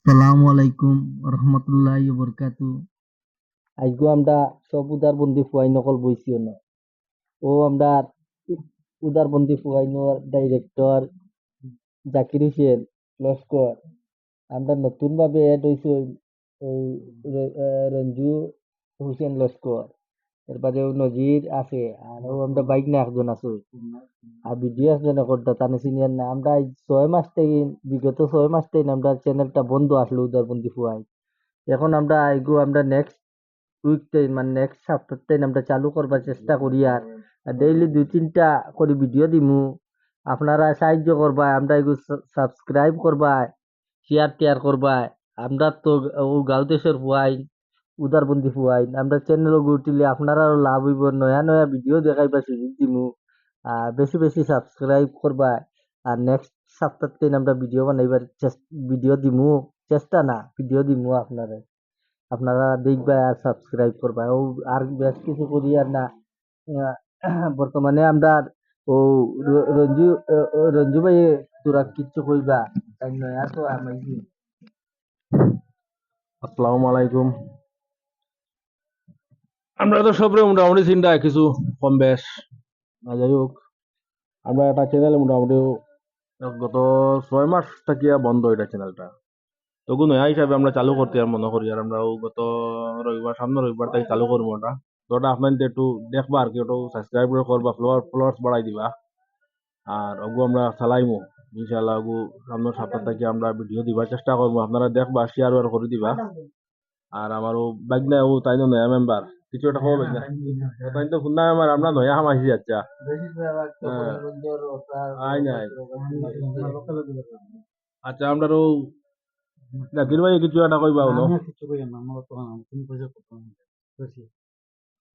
আসসালামু আলাইকুম রহমতুল্লাহি বরকাতু। আজগো আমরা সব উদারবন্দি ফুয়াই নকল বইছিও না ও আমরা উদারবন্দি ফুয়াইনোর ডাইরেক্টর জাকির হোসেন লস্কর আমরা নতুন ভাবে এড হইছে ওই রঞ্জু হোসেন লস্কর এরপরে নজির আছে আর আমরা বাইক না একজন আছে আর ভিডিও একজন করতে তানে সিনিয়র না আমরা এই 6 মাস থেকে বিগত 6 মাস থেকে আমরা চ্যানেলটা বন্ধ আসলো উদারবন্দি ফুয়াই এখন আমরা আইগো আমরা নেক্সট উইকটাই মানে নেক্সট সপ্তাহটাই আমরা চালু করবার চেষ্টা করি আর ডেইলি 2-3টা করে ভিডিও দিমু আপনারা সাহায্য করবা আমরা এগুলো সাবস্ক্রাইব করবা শেয়ার টেয়ার করবা আমরা তো ও গাঁও দেশের ফুয়াই উদারবন্দি ফুয়াই আমরা চ্যানেল গুটিলে আপনারাও লাভ হইব নয়া নয়া ভিডিও দেখাইবা সুযোগ দিমু বেশি বেশি সাবস্ক্রাইব করবা আর নেক্সট সপ্তাহতে আমরা ভিডিও বানাইবার ভিডিও দিমু চেষ্টা না ভিডিও দিমু আপনারা আপনারা দেখবা আর সাবস্ক্রাইব করবা ও আর বেশ কিছু করি আর না বর্তমানে আমরা ও রঞ্জু ভাই তোরা কিচ্ছু কইবা তাই নয় তো আমি আসসালামু আলাইকুম। আমরা তো সবরে মোটামুটি চিন্তা কিছু কম বেশ যাই হোক আমরা একটা চ্যানেল মোটামুটি গত 6 মাস থাকিয়া বন্ধ এটা চ্যানেলটা তখন নয়া হিসাবে আমরা চালু করতে আর মনে করি আর আমরা গত রবিবার সামনে রবিবার তাই চালু করবো ওটা তো ওটা আপনাদের একটু দেখবা আর কি ওটা সাবস্ক্রাইব করবা ফলোয়ার্স বাড়াই দিবা আর ওগু আমরা চালাইমু ইনশাআল্লাহ ওগু সামনের সপ্তাহ থেকে আমরা ভিডিও দিবার চেষ্টা করবো আপনারা দেখবা শেয়ার করে দিবা আর আমারও বাগনা ও তাই নয়া মেম্বার কিছু একটা খবর না তাই তো ফুন্না মেম্বার আমরা নয়া হামাইছি আচ্ছা আই নাই আচ্ছা আমরা জাকির ভাই কিছু একটা কইবা হলো কিছু কই না আমার তো তুমি পয়সা কত